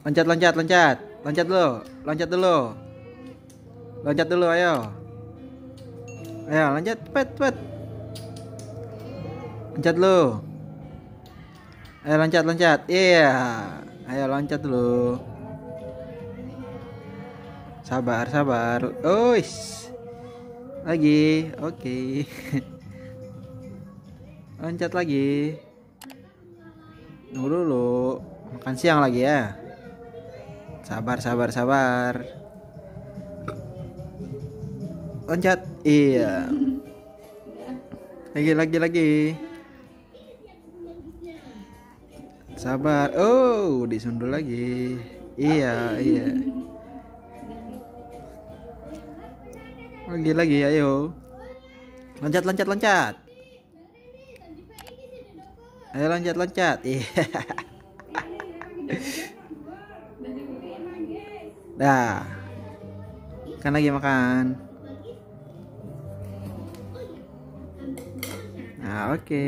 Loncat, loncat, loncat. Loncat dulu. Loncat dulu. Loncat dulu, ayo. Ayo, loncat, pet, pet. Loncat dulu. Ayo loncat, loncat. Iya. Ayo loncat dulu. Sabar, sabar. Ois. Lagi. Oke. Loncat lagi. Tunggu dulu. Makan siang lagi ya. Sabar, sabar, sabar. Loncat. Iya. Lagi, lagi, lagi. Sabar. Oh, disundul lagi. Iya, iya. Lagi, lagi, ayo. Loncat, loncat, loncat. Ayo loncat, loncat. Iya. Dah. Kan lagi makan. Nah, oke.